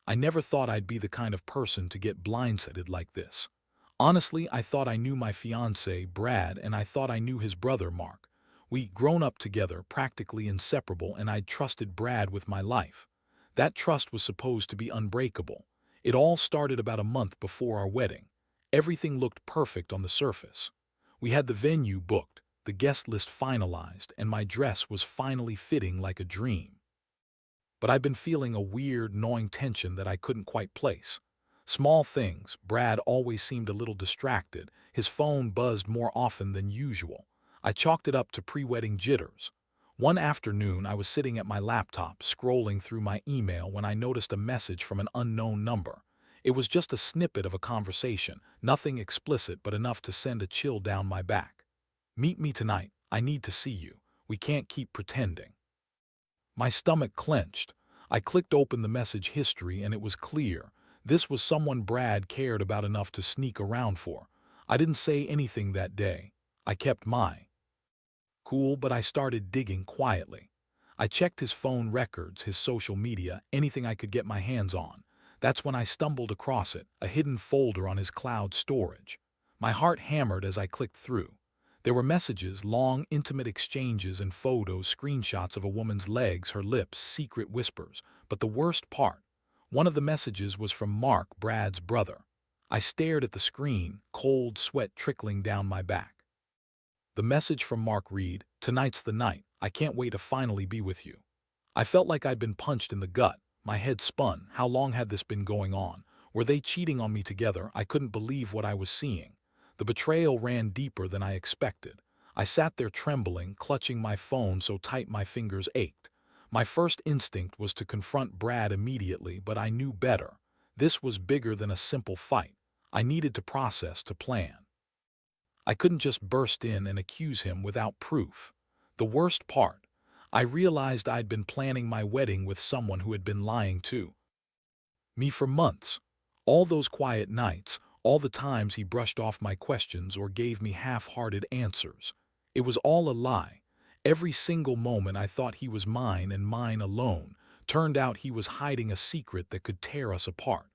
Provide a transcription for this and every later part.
I never thought I'd be the kind of person to get blindsided like this. Honestly, I thought I knew my fiancé, Brad, and I thought I knew his brother, Mark. We'd grown up together, practically inseparable, and I'd trusted Brad with my life. That trust was supposed to be unbreakable. It all started about a month before our wedding. Everything looked perfect on the surface. We had the venue booked, the guest list finalized, and my dress was finally fitting like a dream. But I've been feeling a weird, gnawing tension that I couldn't quite place. Small things. Brad always seemed a little distracted. His phone buzzed more often than usual. I chalked it up to pre-wedding jitters. One afternoon, I was sitting at my laptop, scrolling through my email when I noticed a message from an unknown number. It was just a snippet of a conversation, nothing explicit but enough to send a chill down my back. "Meet me tonight. I need to see you. We can't keep pretending." My stomach clenched. I clicked open the message history and it was clear. This was someone Brad cared about enough to sneak around for. I didn't say anything that day. I kept my cool, but I started digging quietly. I checked his phone records, his social media, anything I could get my hands on. That's when I stumbled across it, a hidden folder on his cloud storage. My heart hammered as I clicked through. There were messages, long, intimate exchanges, and photos, screenshots of a woman's legs, her lips, secret whispers. But the worst part, one of the messages was from Mark, Brad's brother. I stared at the screen, cold sweat trickling down my back. The message from Mark read, "Tonight's the night. I can't wait to finally be with you." I felt like I'd been punched in the gut. My head spun. How long had this been going on? Were they cheating on me together? I couldn't believe what I was seeing. The betrayal ran deeper than I expected. I sat there trembling, clutching my phone so tight my fingers ached. My first instinct was to confront Brad immediately, but I knew better. This was bigger than a simple fight. I needed to process, to plan. I couldn't just burst in and accuse him without proof. The worst part, I realized I'd been planning my wedding with someone who had been lying to me for months. All those quiet nights, all the times he brushed off my questions or gave me half-hearted answers. It was all a lie. Every single moment I thought he was mine and mine alone. Turned out he was hiding a secret that could tear us apart.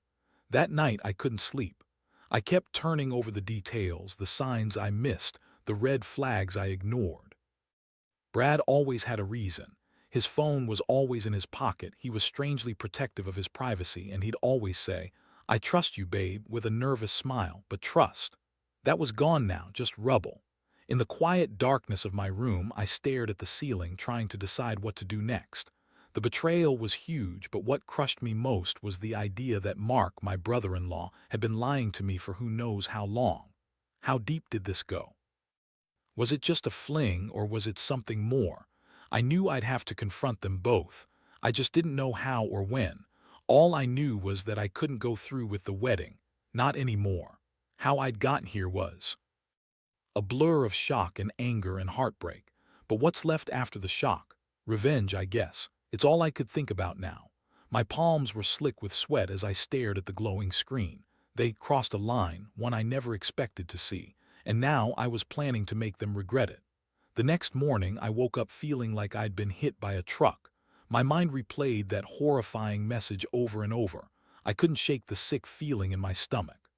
That night I couldn't sleep. I kept turning over the details, the signs I missed, the red flags I ignored. Brad always had a reason. His phone was always in his pocket, he was strangely protective of his privacy, and he'd always say, "I trust you, babe," with a nervous smile. But trust, that was gone now, just rubble. In the quiet darkness of my room, I stared at the ceiling, trying to decide what to do next. The betrayal was huge, but what crushed me most was the idea that Mark, my brother-in-law, had been lying to me for who knows how long. How deep did this go? Was it just a fling, or was it something more? I knew I'd have to confront them both. I just didn't know how or when. All I knew was that I couldn't go through with the wedding. Not anymore. How I'd gotten here was a blur of shock and anger and heartbreak. But what's left after the shock? Revenge, I guess. It's all I could think about now. My palms were slick with sweat as I stared at the glowing screen. They crossed a line, one I never expected to see, and now I was planning to make them regret it. The next morning, I woke up feeling like I'd been hit by a truck. My mind replayed that horrifying message over and over. I couldn't shake the sick feeling in my stomach.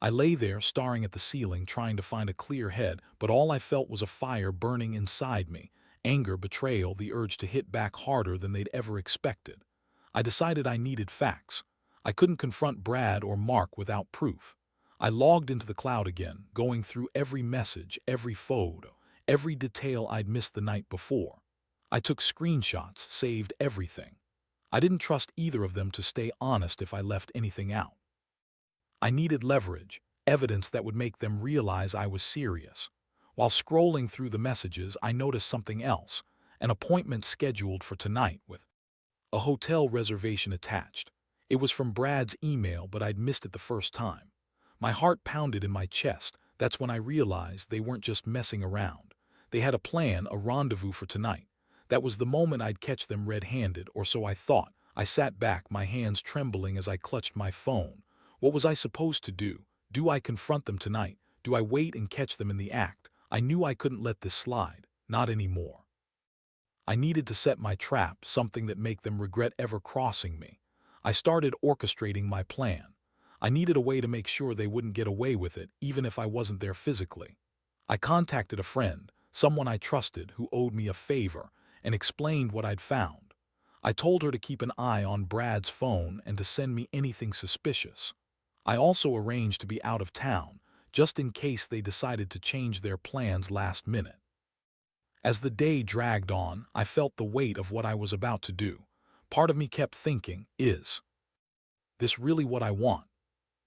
I lay there staring at the ceiling, trying to find a clear head, but all I felt was a fire burning inside me. Anger, betrayal, the urge to hit back harder than they'd ever expected. I decided I needed facts. I couldn't confront Brad or Mark without proof. I logged into the cloud again, going through every message, every photo, every detail I'd missed the night before. I took screenshots, saved everything. I didn't trust either of them to stay honest if I left anything out. I needed leverage, evidence that would make them realize I was serious. While scrolling through the messages, I noticed something else, an appointment scheduled for tonight with a hotel reservation attached. It was from Brad's email, but I'd missed it the first time. My heart pounded in my chest. That's when I realized they weren't just messing around. They had a plan, a rendezvous for tonight. That was the moment I'd catch them red-handed, or so I thought. I sat back, my hands trembling as I clutched my phone. What was I supposed to do? Do I confront them tonight? Do I wait and catch them in the act? I knew I couldn't let this slide. Not anymore. I needed to set my trap, something that make them regret ever crossing me. I started orchestrating my plan. I needed a way to make sure they wouldn't get away with it, even if I wasn't there physically. I contacted a friend, someone I trusted who owed me a favor, and explained what I'd found. I told her to keep an eye on Brad's phone and to send me anything suspicious. I also arranged to be out of town, just in case they decided to change their plans last minute. As the day dragged on, I felt the weight of what I was about to do. Part of me kept thinking, is this really what I want?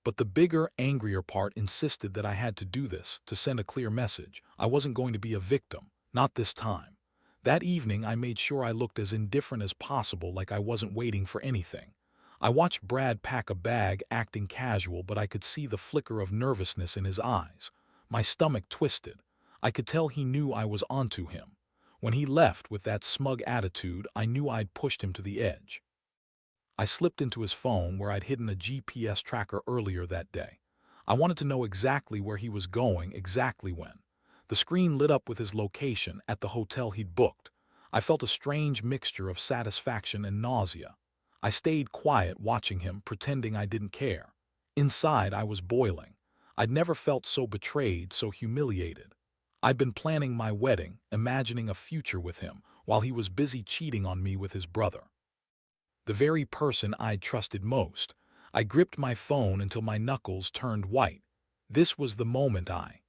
But the bigger, angrier part insisted that I had to do this to send a clear message. I wasn't going to be a victim, not this time. That evening, I made sure I looked as indifferent as possible, like I wasn't waiting for anything. I watched Brad pack a bag, acting casual, but I could see the flicker of nervousness in his eyes. My stomach twisted. I could tell he knew I was onto him. When he left with that smug attitude, I knew I'd pushed him to the edge. I slipped into his phone where I'd hidden a GPS tracker earlier that day. I wanted to know exactly where he was going, exactly when. The screen lit up with his location at the hotel he'd booked. I felt a strange mixture of satisfaction and nausea. I stayed quiet, watching him, pretending I didn't care. Inside, I was boiling. I'd never felt so betrayed, so humiliated. I'd been planning my wedding, imagining a future with him, while he was busy cheating on me with his brother. The very person I'd trusted most. I gripped my phone until my knuckles turned white. This was the moment I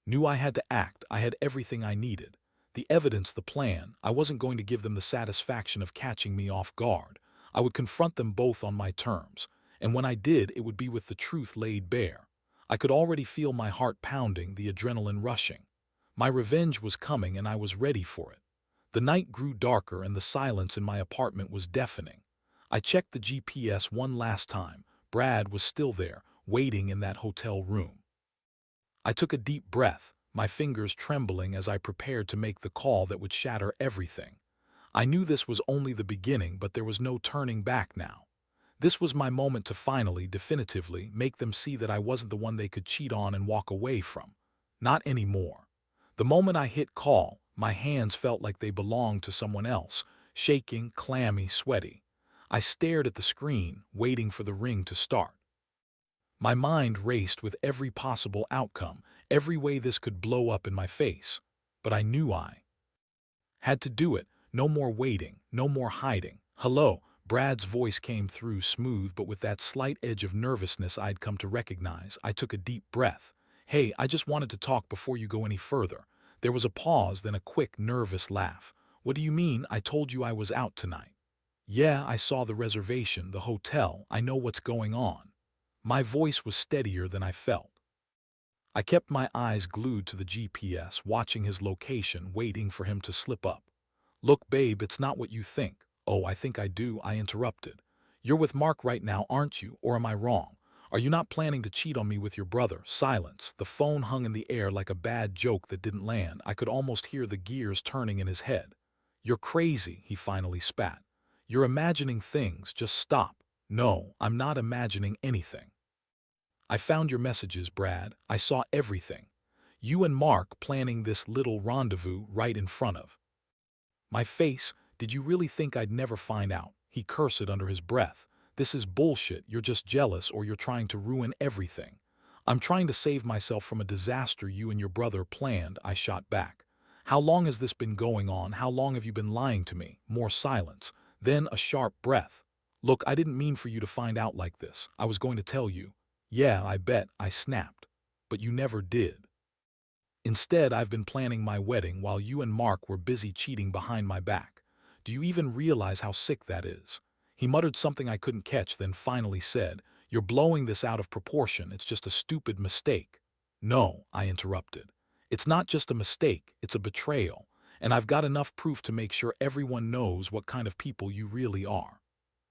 knew I had to act. I had everything I needed. The evidence, the plan. I wasn't going to give them the satisfaction of catching me off guard. I would confront them both on my terms, and when I did, it would be with the truth laid bare. I could already feel my heart pounding, the adrenaline rushing. My revenge was coming, and I was ready for it. The night grew darker and the silence in my apartment was deafening. I checked the GPS one last time. Brad was still there, waiting in that hotel room. I took a deep breath, my fingers trembling as I prepared to make the call that would shatter everything. I knew this was only the beginning, but there was no turning back now. This was my moment to finally, definitively, make them see that I wasn't the one they could cheat on and walk away from. Not anymore. The moment I hit call, my hands felt like they belonged to someone else, shaking, clammy, sweaty. I stared at the screen, waiting for the ring to start. My mind raced with every possible outcome, every way this could blow up in my face. But I knew I had to do it. No more waiting, no more hiding. Hello, Brad's voice came through smooth but with that slight edge of nervousness I'd come to recognize. I took a deep breath. Hey, I just wanted to talk before you go any further. There was a pause, then a quick, nervous laugh. What do you mean? I told you I was out tonight. Yeah, I saw the reservation, the hotel. I know what's going on. My voice was steadier than I felt. I kept my eyes glued to the GPS, watching his location, waiting for him to slip up. Look, babe, it's not what you think. Oh, I think I do, I interrupted. You're with Mark right now, aren't you? Or am I wrong? Are you not planning to cheat on me with your brother? Silence. The phone hung in the air like a bad joke that didn't land. I could almost hear the gears turning in his head. You're crazy, he finally spat. You're imagining things, just stop. No, I'm not imagining anything. I found your messages, Brad. I saw everything. You and Mark planning this little rendezvous right in front of my face. Did you really think I'd never find out? He cursed under his breath. This is bullshit. You're just jealous or you're trying to ruin everything. I'm trying to save myself from a disaster you and your brother planned, I shot back. How long has this been going on? How long have you been lying to me? More silence. Then a sharp breath. Look, I didn't mean for you to find out like this. I was going to tell you. Yeah, I bet, I snapped. But you never did. Instead, I've been planning my wedding while you and Mark were busy cheating behind my back. Do you even realize how sick that is? He muttered something I couldn't catch, then finally said, You're blowing this out of proportion. It's just a stupid mistake. No, I interrupted. It's not just a mistake, it's a betrayal. And I've got enough proof to make sure everyone knows what kind of people you really are.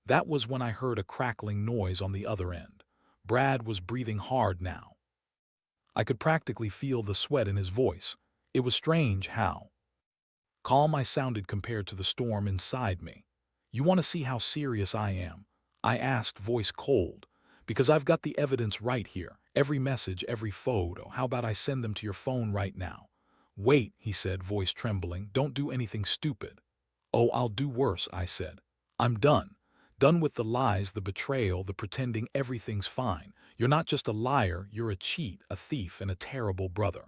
That was when I heard a crackling noise on the other end. Brad was breathing hard now. I could practically feel the sweat in his voice. It was strange how calm I sounded compared to the storm inside me. You want to see how serious I am? I asked, voice cold. Because I've got the evidence right here. Every message, every photo. How about I send them to your phone right now? Wait, he said, voice trembling. Don't do anything stupid. Oh, I'll do worse, I said. I'm done. Done with the lies, the betrayal, the pretending everything's fine. You're not just a liar, you're a cheat, a thief, and a terrible brother.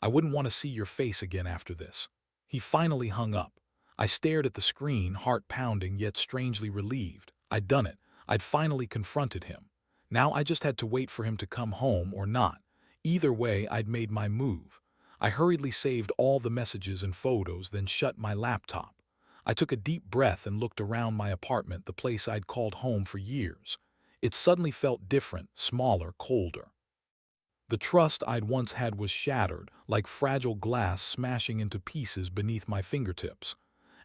I wouldn't want to see your face again after this." He finally hung up. I stared at the screen, heart pounding yet strangely relieved. I'd done it. I'd finally confronted him. Now I just had to wait for him to come home or not. Either way, I'd made my move. I hurriedly saved all the messages and photos, then shut my laptop. I took a deep breath and looked around my apartment, the place I'd called home for years. It suddenly felt different, smaller, colder. The trust I'd once had was shattered, like fragile glass smashing into pieces beneath my fingertips.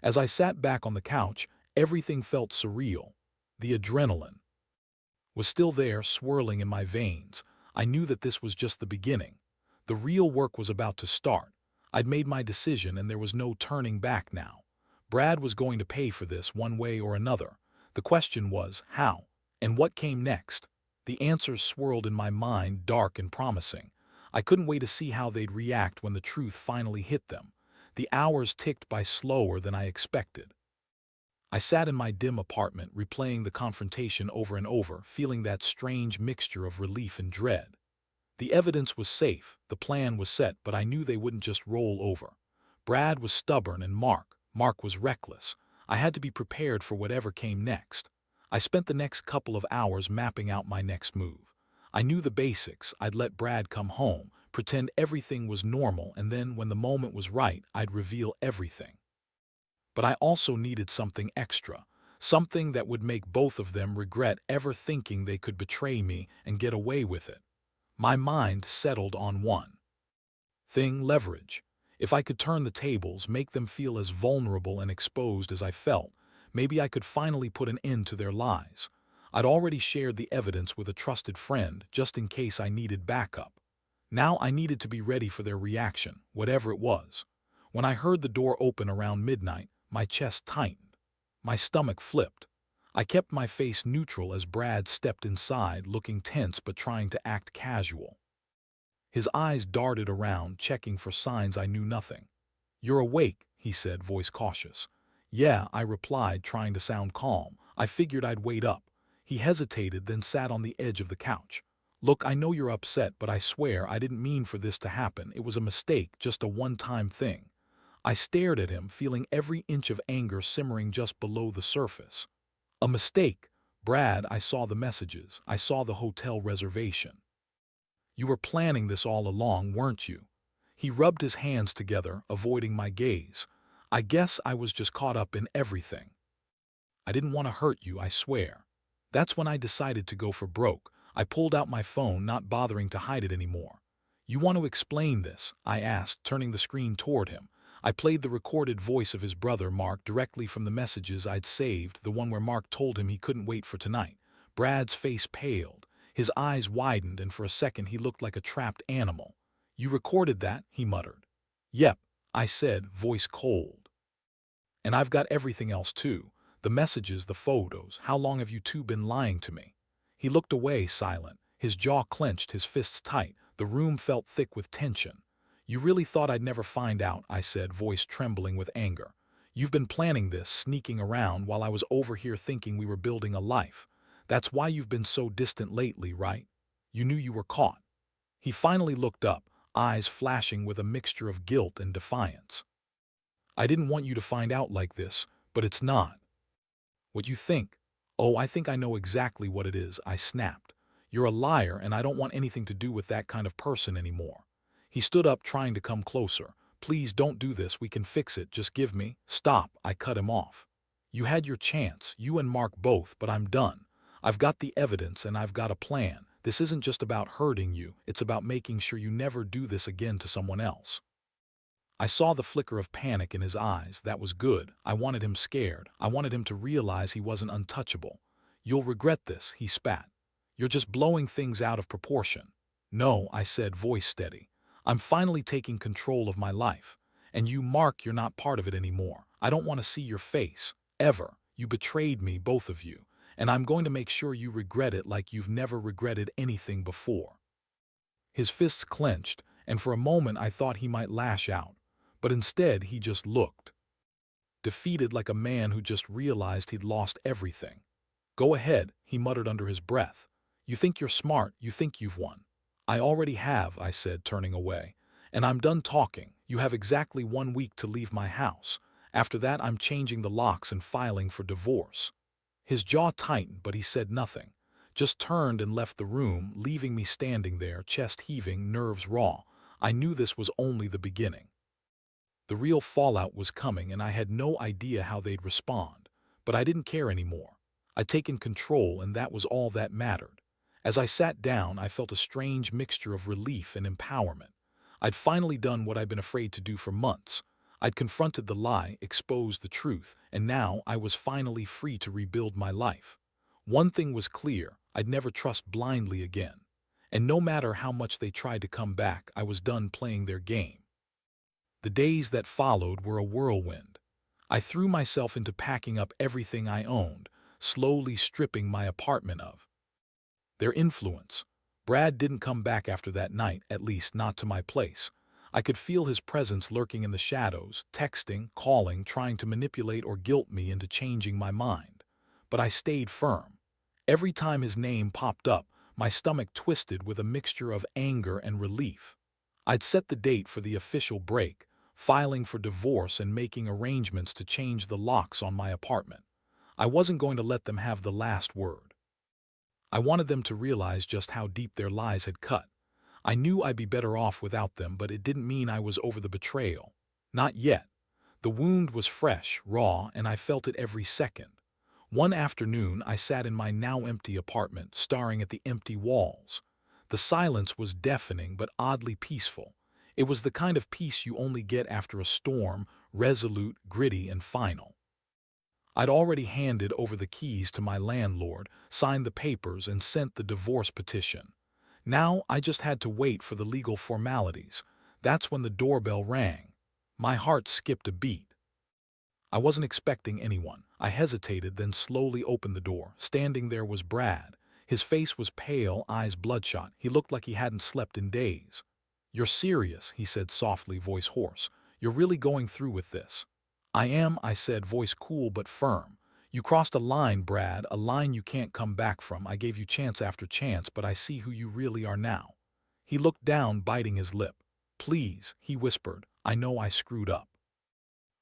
As I sat back on the couch, everything felt surreal. The adrenaline was still there, swirling in my veins. I knew that this was just the beginning. The real work was about to start. I'd made my decision and there was no turning back now. Brad was going to pay for this one way or another. The question was, how? And what came next? The answers swirled in my mind, dark and promising. I couldn't wait to see how they'd react when the truth finally hit them. The hours ticked by slower than I expected. I sat in my dim apartment, replaying the confrontation over and over, feeling that strange mixture of relief and dread. The evidence was safe, the plan was set, but I knew they wouldn't just roll over. Brad was stubborn and Mark was reckless. I had to be prepared for whatever came next. I spent the next couple of hours mapping out my next move. I knew the basics. I'd let Brad come home, pretend everything was normal, and then, when the moment was right, I'd reveal everything. But I also needed something extra, something that would make both of them regret ever thinking they could betray me and get away with it. My mind settled on one thing: leverage. If I could turn the tables, make them feel as vulnerable and exposed as I felt, maybe I could finally put an end to their lies. I'd already shared the evidence with a trusted friend, just in case I needed backup. Now I needed to be ready for their reaction, whatever it was. When I heard the door open around midnight, my chest tightened. My stomach flipped. I kept my face neutral as Brad stepped inside, looking tense but trying to act casual. His eyes darted around, checking for signs I knew nothing. "You're awake," he said, voice cautious. "Yeah," I replied, trying to sound calm. I figured I'd wait up. He hesitated, then sat on the edge of the couch. "Look, I know you're upset, but I swear I didn't mean for this to happen. It was a mistake, just a one-time thing." I stared at him, feeling every inch of anger simmering just below the surface. "A mistake? Brad, I saw the messages. I saw the hotel reservation. You were planning this all along, weren't you?" He rubbed his hands together, avoiding my gaze. "I guess I was just caught up in everything. I didn't want to hurt you, I swear." That's when I decided to go for broke. I pulled out my phone, not bothering to hide it anymore. "You want to explain this?" I asked, turning the screen toward him. I played the recorded voice of his brother, Mark, directly from the messages I'd saved, the one where Mark told him he couldn't wait for tonight. Brad's face paled. His eyes widened, and for a second he looked like a trapped animal. "You recorded that?" he muttered. "Yep," I said, voice cold. "And I've got everything else too. The messages, the photos. How long have you two been lying to me?" He looked away, silent, his jaw clenched, his fists tight. The room felt thick with tension. "You really thought I'd never find out?" I said, voice trembling with anger. "You've been planning this, sneaking around, while I was over here thinking we were building a life. That's why you've been so distant lately, right? You knew you were caught." He finally looked up, eyes flashing with a mixture of guilt and defiance. "I didn't want you to find out like this, but it's not what you think." "Oh, I think I know exactly what it is," I snapped. "You're a liar, and I don't want anything to do with that kind of person anymore." He stood up, trying to come closer. "Please don't do this, we can fix it, just give me—" "Stop," I cut him off. "You had your chance, you and Mark both, but I'm done. I've got the evidence and I've got a plan. This isn't just about hurting you, it's about making sure you never do this again to someone else." I saw the flicker of panic in his eyes. That was good. I wanted him scared. I wanted him to realize he wasn't untouchable. "You'll regret this," he spat. "You're just blowing things out of proportion." "No," I said, voice steady. "I'm finally taking control of my life. And you, Mark, you're not part of it anymore. I don't want to see your face. Ever. You betrayed me, both of you. And I'm going to make sure you regret it like you've never regretted anything before." His fists clenched, and for a moment I thought he might lash out. But instead he just looked. defeated like a man who just realized he'd lost everything. "Go ahead," he muttered under his breath. "You think you're smart, you think you've won." "I already have," I said, turning away. "And I'm done talking. You have exactly 1 week to leave my house. After that, I'm changing the locks and filing for divorce." His jaw tightened, but he said nothing. Just turned and left the room, leaving me standing there, chest heaving, nerves raw. I knew this was only the beginning. The real fallout was coming, and I had no idea how they'd respond. But I didn't care anymore. I'd taken control, and that was all that mattered. As I sat down, I felt a strange mixture of relief and empowerment. I'd finally done what I'd been afraid to do for months. I'd confronted the lie, exposed the truth, and now I was finally free to rebuild my life. One thing was clear: I'd never trust blindly again. And no matter how much they tried to come back, I was done playing their game. The days that followed were a whirlwind. I threw myself into packing up everything I owned, slowly stripping my apartment of their influence. Brad didn't come back after that night, at least not to my place. I could feel his presence lurking in the shadows, texting, calling, trying to manipulate or guilt me into changing my mind. But I stayed firm. Every time his name popped up, my stomach twisted with a mixture of anger and relief. I'd set the date for the official break, filing for divorce and making arrangements to change the locks on my apartment. I wasn't going to let them have the last word. I wanted them to realize just how deep their lies had cut. I knew I'd be better off without them, but it didn't mean I was over the betrayal. Not yet. The wound was fresh, raw, and I felt it every second. One afternoon, I sat in my now empty apartment, staring at the empty walls. The silence was deafening but oddly peaceful. It was the kind of peace you only get after a storm, resolute, gritty, and final. I'd already handed over the keys to my landlord, signed the papers, and sent the divorce petition. Now I just had to wait for the legal formalities. That's when the doorbell rang. My heart skipped a beat. I wasn't expecting anyone. I hesitated, then slowly opened the door. Standing there was Brad. His face was pale, eyes bloodshot. He looked like he hadn't slept in days. "You're serious," he said softly, voice hoarse. "You're really going through with this?" "I am," I said, voice cool but firm. "You crossed a line, Brad, a line you can't come back from. I gave you chance after chance, but I see who you really are now." He looked down, biting his lip. "Please," he whispered, "I know I screwed up.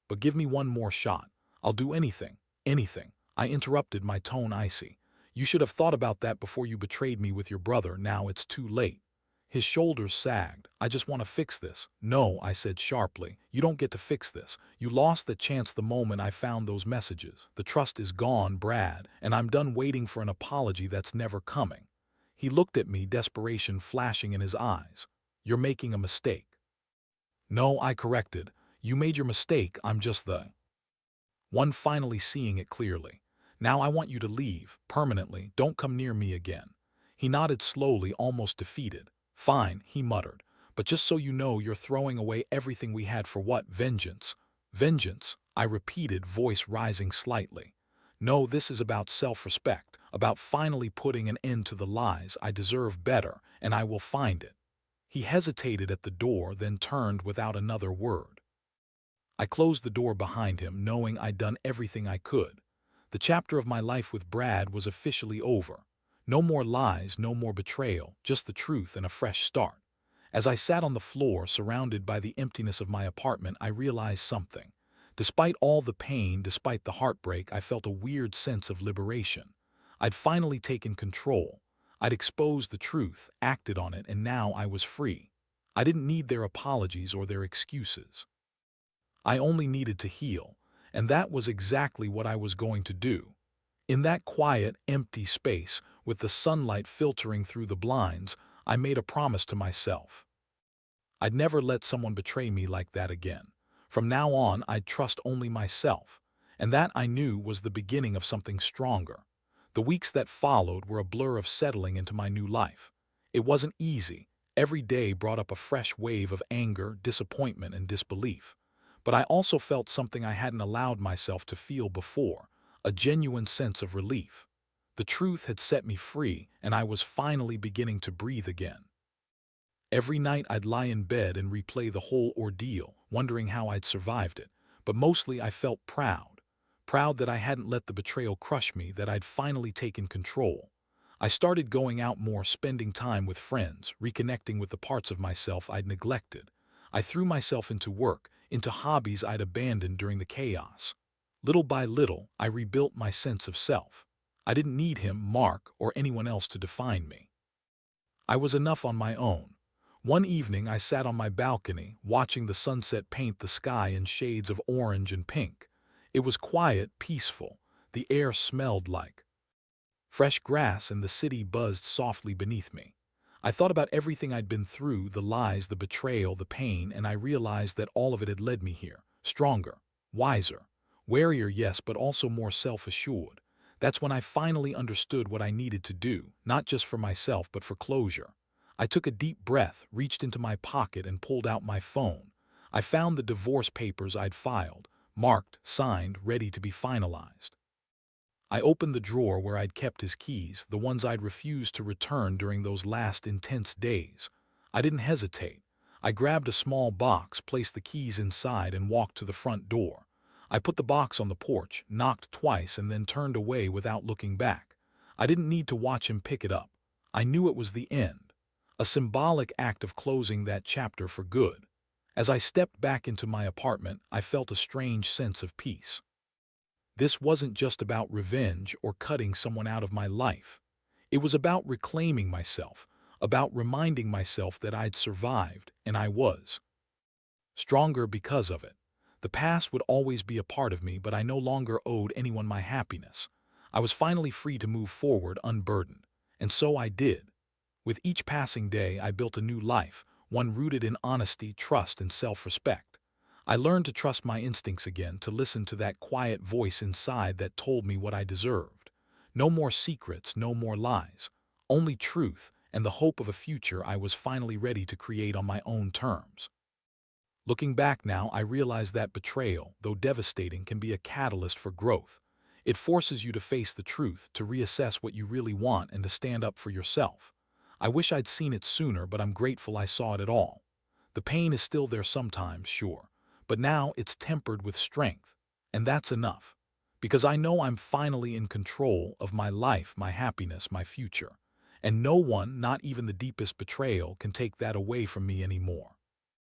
But give me one more shot. I'll do anything, anything." I interrupted, my tone icy. "You should have thought about that before you betrayed me with your brother. Now it's too late." His shoulders sagged. "I just want to fix this." "No," I said sharply. "You don't get to fix this. You lost the chance the moment I found those messages. The trust is gone, Brad, and I'm done waiting for an apology that's never coming." He looked at me, desperation flashing in his eyes. "You're making a mistake." "No," I corrected. "You made your mistake. I'm just the one finally seeing it clearly. Now I want you to leave, permanently. Don't come near me again." He nodded slowly, almost defeated. "Fine," he muttered. "But just so you know, you're throwing away everything we had for what? Vengeance?" "Vengeance," I repeated, voice rising slightly. "No, this is about self-respect, about finally putting an end to the lies. I deserve better, and I will find it." He hesitated at the door, then turned without another word. I closed the door behind him, knowing I'd done everything I could. The chapter of my life with Brad was officially over. No more lies, no more betrayal, just the truth and a fresh start. As I sat on the floor, surrounded by the emptiness of my apartment, I realized something. Despite all the pain, despite the heartbreak, I felt a weird sense of liberation. I'd finally taken control. I'd exposed the truth, acted on it, and now I was free. I didn't need their apologies or their excuses. I only needed to heal, and that was exactly what I was going to do. In that quiet, empty space, with the sunlight filtering through the blinds, I made a promise to myself. I'd never let someone betray me like that again. From now on, I'd trust only myself, and that, I knew, was the beginning of something stronger. The weeks that followed were a blur of settling into my new life. It wasn't easy. Every day brought up a fresh wave of anger, disappointment, and disbelief. But I also felt something I hadn't allowed myself to feel before, a genuine sense of relief. The truth had set me free, and I was finally beginning to breathe again. Every night I'd lie in bed and replay the whole ordeal, wondering how I'd survived it. but mostly I felt proud. Proud that I hadn't let the betrayal crush me, that I'd finally taken control. I started going out more, spending time with friends, reconnecting with the parts of myself I'd neglected. I threw myself into work, into hobbies I'd abandoned during the chaos. Little by little, I rebuilt my sense of self. I didn't need him, Mark, or anyone else to define me. I was enough on my own. One evening I sat on my balcony, watching the sunset paint the sky in shades of orange and pink. It was quiet, peaceful. The air smelled like fresh grass and the city buzzed softly beneath me. I thought about everything I'd been through, the lies, the betrayal, the pain, and I realized that all of it had led me here. Stronger, wiser, warier, yes, but also more self-assured. That's when I finally understood what I needed to do, not just for myself, but for closure. I took a deep breath, reached into my pocket, and pulled out my phone. I found the divorce papers I'd filed, marked, signed, ready to be finalized. I opened the drawer where I'd kept his keys, the ones I'd refused to return during those last intense days. I didn't hesitate. I grabbed a small box, placed the keys inside, and walked to the front door. I put the box on the porch, knocked twice, and then turned away without looking back. I didn't need to watch him pick it up. I knew it was the end, a symbolic act of closing that chapter for good. As I stepped back into my apartment, I felt a strange sense of peace. This wasn't just about revenge or cutting someone out of my life. It was about reclaiming myself, about reminding myself that I'd survived, and I was stronger because of it. The past would always be a part of me, but I no longer owed anyone my happiness. I was finally free to move forward unburdened. And so I did. With each passing day, I built a new life, one rooted in honesty, trust, and self-respect. I learned to trust my instincts again, to listen to that quiet voice inside that told me what I deserved. No more secrets, no more lies. Only truth and the hope of a future I was finally ready to create on my own terms. Looking back now, I realize that betrayal, though devastating, can be a catalyst for growth. It forces you to face the truth, to reassess what you really want, and to stand up for yourself. I wish I'd seen it sooner, but I'm grateful I saw it at all. The pain is still there sometimes, sure, but now it's tempered with strength, and that's enough. Because I know I'm finally in control of my life, my happiness, my future. And no one, not even the deepest betrayal, can take that away from me anymore.